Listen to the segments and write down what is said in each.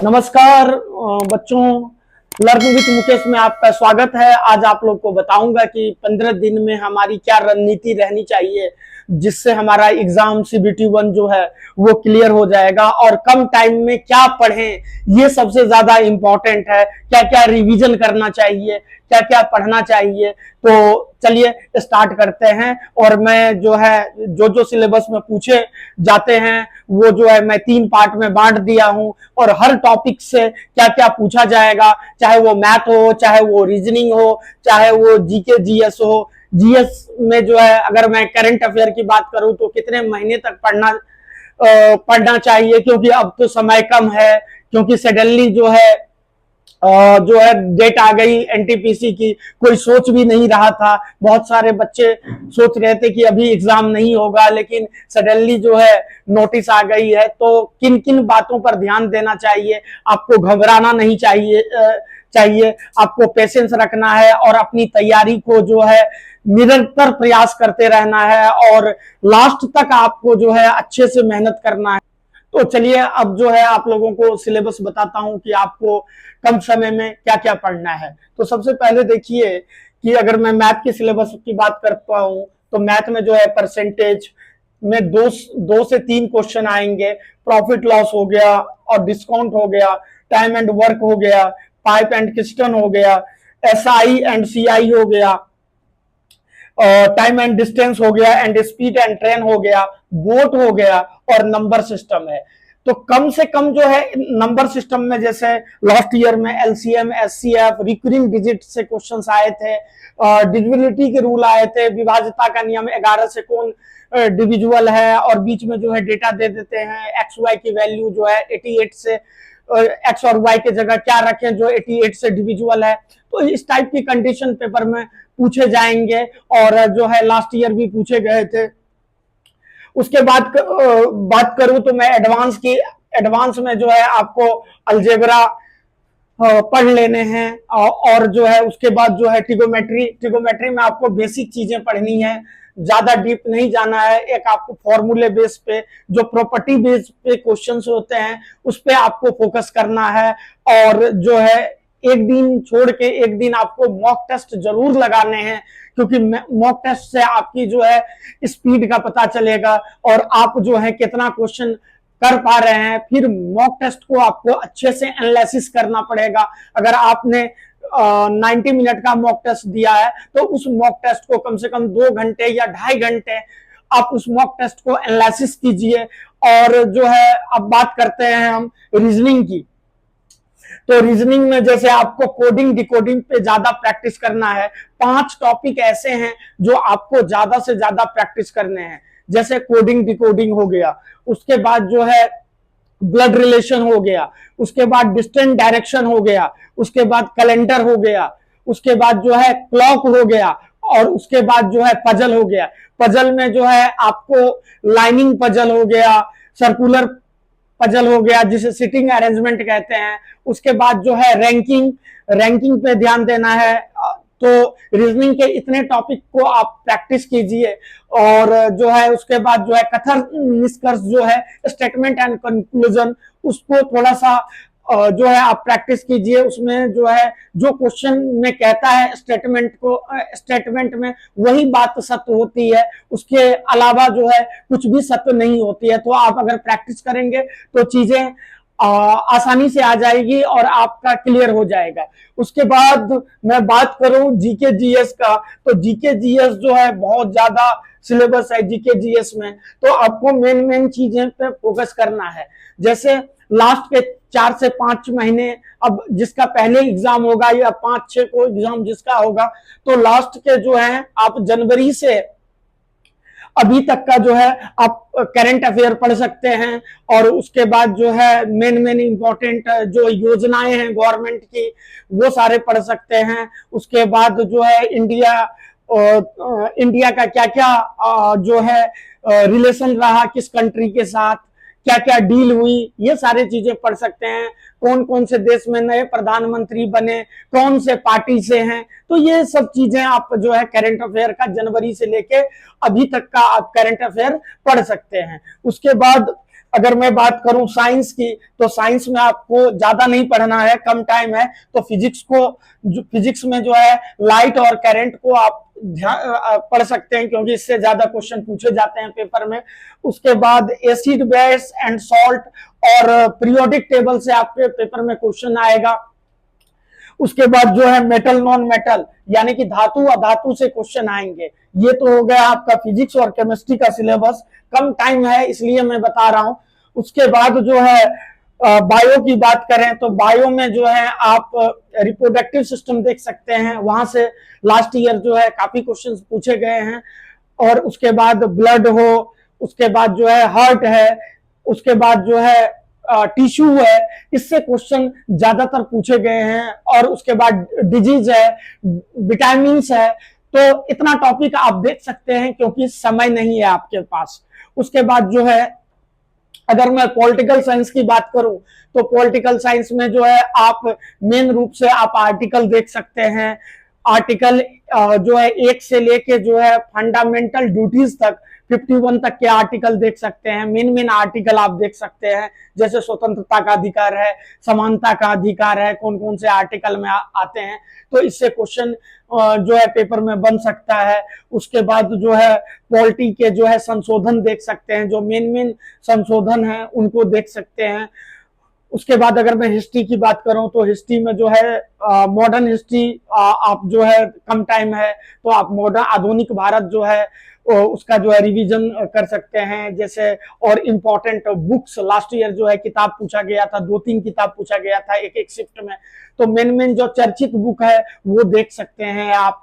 नमस्कार बच्चों, learn with Mukesh में आपका स्वागत है। आज आप लोग को बताऊंगा कि 15 दिन में हमारी क्या रणनीति रहनी चाहिए जिससे हमारा एग्जाम CBT 1 जो है वो क्लियर हो जाएगा और कम टाइम में क्या पढ़ें ये सबसे ज्यादा इंपॉर्टेंट है। क्या क्या रिवीजन करना चाहिए, क्या क्या पढ़ना चाहिए। तो चलिए स्टार्ट करते हैं। और मैं जो है जो सिलेबस में पूछे जाते हैं वो जो है मैं 3 पार्ट में बांट दिया हूं और हर टॉपिक से क्या क्या पूछा जाएगा, चाहे वो मैथ हो, चाहे वो रीजनिंग हो, चाहे वो जीके जीएस हो। जीएस में जो है अगर मैं करंट अफेयर की बात करूं तो कितने महीने तक पढ़ना चाहिए, क्योंकि अब तो समय कम है, क्योंकि सडनली जो है डेट आ गई एनटीपीसी की। कोई सोच भी नहीं रहा था, बहुत सारे बच्चे सोच रहे थे कि अभी एग्जाम नहीं होगा, लेकिन सडनली जो है नोटिस आ गई है। तो किन किन बातों पर ध्यान देना चाहिए, आपको घबराना नहीं चाहिए, आपको पेशेंस रखना है और अपनी तैयारी को जो है निरंतर प्रयास करते रहना है और लास्ट तक आपको जो है अच्छे से मेहनत करना है। तो चलिए अब जो है आप लोगों को सिलेबस बताता हूं कि आपको कम समय में क्या क्या पढ़ना है। तो सबसे पहले देखिए कि अगर मैं मैथ की सिलेबस की बात करता हूं तो मैथ में जो है परसेंटेज में दो से 3 क्वेश्चन आएंगे। प्रॉफिट लॉस हो गया और डिस्काउंट हो गया, टाइम एंड वर्क हो गया, पाइप एंड किस्टन हो गया, SI एंड CI हो गया, टाइम एंड डिस्टेंस हो गया, एंड स्पीड एंड ट्रेन हो गया, बोट हो गया और नंबर सिस्टम है। तो कम से कम जो है नंबर सिस्टम में जैसे लास्ट ईयर में LCM SCF रिकरिंग डिजिट से क्वेश्चंस आए थे, डिविजिबिलिटी के रूल आए थे, विभाज्यता का नियम 11 से कौन डिविजुअल है, और बीच में जो है डेटा दे देते हैं XY की वैल्यू जो है 88 से X और Y के जगह क्या रखें जो 88 से डिविजुअल है। तो इस टाइप की कंडीशन पेपर में पूछे जाएंगे और जो है लास्ट ईयर भी पूछे गए थे। उसके बाद बात करूं तो मैं एडवांस में जो है आपको अलजेब्रा पढ़ लेने हैं और जो है उसके बाद जो है ट्रिगोमेट्री में आपको बेसिक चीजें पढ़नी है, ज्यादा डीप नहीं जाना है। एक आपको फॉर्मूले बेस पे, जो प्रॉपर्टी बेस पे क्वेश्चंस होते हैं उस पे आपको फोकस करना है। और जो है एक दिन छोड़ के एक दिन आपको मॉक टेस्ट जरूर लगाने हैं, क्योंकि मॉक टेस्ट से आपकी जो है स्पीड का पता चलेगा और आप जो है कितना क्वेश्चन कर पा रहे हैं। फिर मॉक टेस्ट को आपको अच्छे से एनालिसिस करना पड़ेगा। अगर आपने 90 मिनट का मॉक टेस्ट दिया है तो उस मॉक टेस्ट को कम से कम 2 घंटे या 2.5 घंटे आप उस मॉक टेस्ट को एनालिसिस कीजिए। और जो है अब बात करते हैं हम रीजनिंग की। तो रीजनिंग में जैसे आपको कोडिंग डिकोडिंग पे ज्यादा प्रैक्टिस करना है। 5 टॉपिक ऐसे हैं जो आपको ज्यादा से ज्यादा प्रैक्टिस करने हैं, जैसे कोडिंग डिकोडिंग हो गया, उसके बाद जो है ब्लड रिलेशन हो गया, उसके बाद डिस्टेंस डायरेक्शन हो गया, उसके बाद कैलेंडर हो गया, उसके बाद जो है क्लॉक हो गया, और उसके बाद जो है पजल हो गया। पजल में जो है आपको लाइनिंग पजल हो गया, सर्कुलर पजल हो गया जिसे सिटिंग अरेंजमेंट कहते हैं। उसके बाद जो है रैंकिंग पे ध्यान देना है। तो रीजनिंग के इतने टॉपिक को आप प्रैक्टिस कीजिए। और जो है उसके बाद जो है कथन निष्कर्ष जो है स्टेटमेंट एंड कंक्लूजन, उसको थोड़ा सा जो है आप प्रैक्टिस कीजिए। उसमें जो है जो क्वेश्चन में कहता है स्टेटमेंट में वही बात सत्य होती है, उसके अलावा जो है कुछ भी सत्य नहीं होती है। तो आप अगर प्रैक्टिस करेंगे तो चीजें आसानी से आ जाएगी और आपका क्लियर हो जाएगा। उसके बाद मैं बात करूं जीके जीएस का, तो जीके जीएस जो है बहुत ज्यादा सिलेबस है जीके जीएस में। तो आपको मेन चीजें पे फोकस करना है। जैसे लास्ट के 4 से 5 महीने, अब जिसका पहले एग्जाम होगा या 5-6 को एग्जाम जिसका होगा, तो लास्ट के जो है आप जनवरी से अभी तक का जो है आप करंट अफेयर पढ़ सकते हैं। और उसके बाद जो है मेन इंपॉर्टेंट जो योजनाएं हैं गवर्नमेंट की वो सारे पढ़ सकते हैं। उसके बाद जो है इंडिया का क्या क्या जो है रिलेशन रहा किस कंट्री के साथ, क्या क्या डील हुई, ये सारी चीजें पढ़ सकते हैं। कौन कौन से देश में नए प्रधानमंत्री बने, कौन से पार्टी से हैं, तो ये सब चीजें आप जो है करंट अफेयर का जनवरी से लेके अभी तक का आप करंट अफेयर पढ़ सकते हैं। उसके बाद अगर मैं बात करूं साइंस की, तो साइंस में आपको ज्यादा नहीं पढ़ना है, कम टाइम है, तो फिजिक्स में जो है लाइट और करंट को आप पढ़ सकते हैं, क्योंकि इससे ज्यादा क्वेश्चन पूछे जाते हैं पेपर में। उसके बाद एसिड, बेस एंड सॉल्ट और पीरियोडिक टेबल से आपके पेपर में क्वेश्चन आएगा। उसके बाद जो है मेटल नॉन मेटल, यानी कि धातु अधातु से क्वेश्चन आएंगे। ये तो हो गया आपका फिजिक्स और केमिस्ट्री का सिलेबस, कम टाइम है इसलिए मैं बता रहा हूं। उसके बाद जो है बायो की बात करें, तो बायो में जो है आप रिप्रोडक्टिव सिस्टम देख सकते हैं, वहां से लास्ट ईयर जो है काफी क्वेश्चन पूछे गए हैं। और उसके बाद ब्लड हो, उसके बाद जो है हार्ट है, उसके बाद जो है टिश्यू है, इससे क्वेश्चन ज्यादातर पूछे गए हैं। और उसके बाद डिजीज है, विटामिन है। तो इतना टॉपिक आप देख सकते हैं, क्योंकि समय नहीं है आपके पास। उसके बाद जो है अगर मैं पॉलिटिकल साइंस की बात करूं, तो पॉलिटिकल साइंस में जो है आप मेन रूप से आप आर्टिकल देख सकते हैं। आर्टिकल जो है 1 से लेके जो है फंडामेंटल ड्यूटीज तक 51 तक के आर्टिकल देख सकते हैं। मेन आर्टिकल आप देख सकते हैं, जैसे स्वतंत्रता का अधिकार है, समानता का अधिकार है, कौन कौन से आर्टिकल में आते हैं। तो इससे क्वेश्चन जो है पेपर में बन सकता है। उसके बाद जो है पॉलिटी के जो है संशोधन देख सकते हैं, जो मेन संशोधन है उनको देख सकते हैं। उसके बाद अगर मैं हिस्ट्री की बात करूं, तो हिस्ट्री में जो है मॉडर्न हिस्ट्री आप जो है कम टाइम है, तो आप मॉडर्न आधुनिक भारत जो है उसका जो है रिवीजन कर सकते हैं। जैसे और इम्पोर्टेंट बुक्स, लास्ट ईयर जो है किताब पूछा गया था, 2-3 किताब पूछा गया था एक शिफ्ट में, तो मेन जो चर्चित बुक है वो देख सकते हैं आप।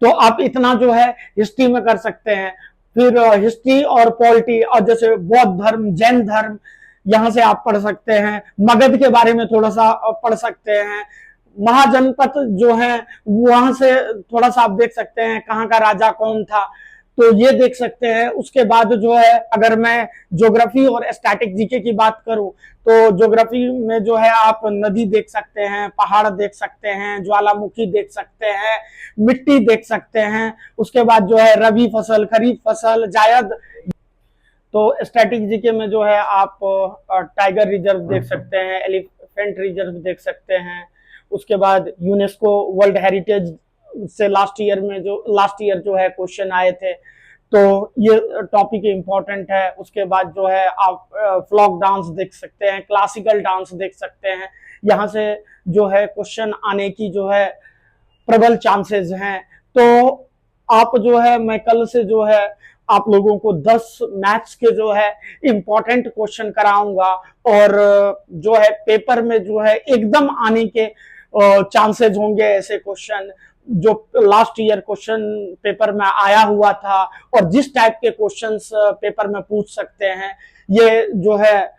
तो आप इतना जो है हिस्ट्री में कर सकते हैं। फिर हिस्ट्री और पॉलिटी, और जैसे बौद्ध धर्म, जैन धर्म, यहां से आप पढ़ सकते हैं। मगध के बारे में थोड़ा सा पढ़ सकते हैं। महाजनपद जो है वहां से थोड़ा सा आप देख सकते हैं, कहाँ का राजा कौन था, तो ये देख सकते हैं। उसके बाद जो है अगर मैं ज्योग्राफी और स्टैटिक जीके की बात करूं, तो ज्योग्राफी में जो है आप नदी देख सकते हैं, पहाड़ देख सकते हैं, ज्वालामुखी देख सकते हैं, मिट्टी देख सकते हैं। उसके बाद जो है रबी फसल, खरीफ फसल, जायद। तो स्टैटिक जीके में जो है आप टाइगर रिजर्व देख सकते हैं, एलिफेंट रिजर्व देख सकते हैं। उसके बाद यूनेस्को वर्ल्ड हेरिटेज से लास्ट ईयर जो है क्वेश्चन आए थे, तो ये टॉपिक इंपॉर्टेंट है। उसके बाद जो है आप फ्लॉक डांस देख सकते हैं, क्लासिकल डांस देख सकते हैं। यहाँ से जो है क्वेश्चन आने की जो है प्रबल चांसेस हैं। तो आप जो है मैं कल से जो है आप लोगों को 10 मैथ्स के जो है इंपॉर्टेंट क्वेश्चन कराऊंगा, और जो है पेपर में जो है एकदम आने के चांसेस होंगे ऐसे क्वेश्चन जो लास्ट ईयर क्वेश्चन पेपर में आया हुआ था, और जिस टाइप के क्वेश्चंस पेपर में पूछ सकते हैं, ये जो है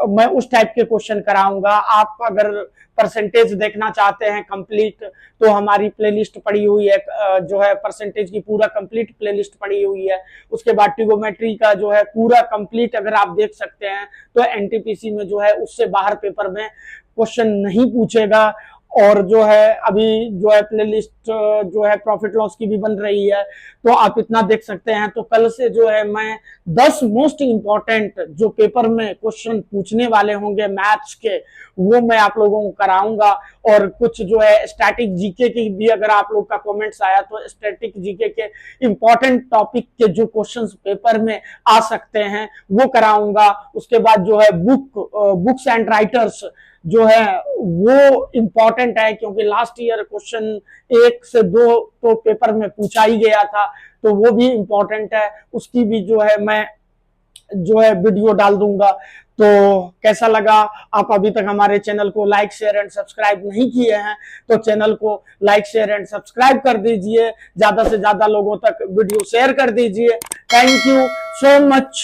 मैं उस टाइप के क्वेश्चन कराऊंगा। आप अगर परसेंटेज देखना चाहते हैं कंप्लीट, तो हमारी प्लेलिस्ट पड़ी हुई है, जो है परसेंटेज की पूरा कंप्लीट प्लेलिस्ट पड़ी हुई है। उसके बाद ट्रिगोमेट्री का जो है पूरा कंप्लीट अगर आप देख सकते हैं, तो एनटीपीसी में जो है उससे बाहर पेपर में क्वेश्चन नहीं पूछेगा। और जो है अभी जो है प्लेलिस्ट जो है प्रॉफिट लॉस की भी बन रही है, तो आप इतना देख सकते हैं। तो कल से जो है मैं 10 मोस्ट इंपॉर्टेंट जो पेपर में क्वेश्चन पूछने वाले होंगे मैथ्स के, वो मैं आप लोगों को कराऊंगा। और कुछ जो है स्टैटिक जीके की भी अगर आप लोग का कमेंट्स आया, तो स्टैटिक जीके के इंपॉर्टेंट टॉपिक के जो क्वेश्चंस पेपर में आ सकते हैं वो कराऊंगा। उसके बाद जो है बुक्स एंड राइटर्स जो है वो इंपॉर्टेंट है, क्योंकि लास्ट ईयर क्वेश्चन 1 से 2 तो पेपर में पूछा ही गया था, तो वो भी इंपॉर्टेंट है। उसकी भी जो है मैं जो है वीडियो डाल दूंगा। तो कैसा लगा? आप अभी तक हमारे चैनल को लाइक शेयर एंड सब्सक्राइब नहीं किए हैं, तो चैनल को लाइक शेयर एंड सब्सक्राइब कर दीजिए, ज्यादा से ज्यादा लोगों तक वीडियो शेयर कर दीजिए। Thank you so much.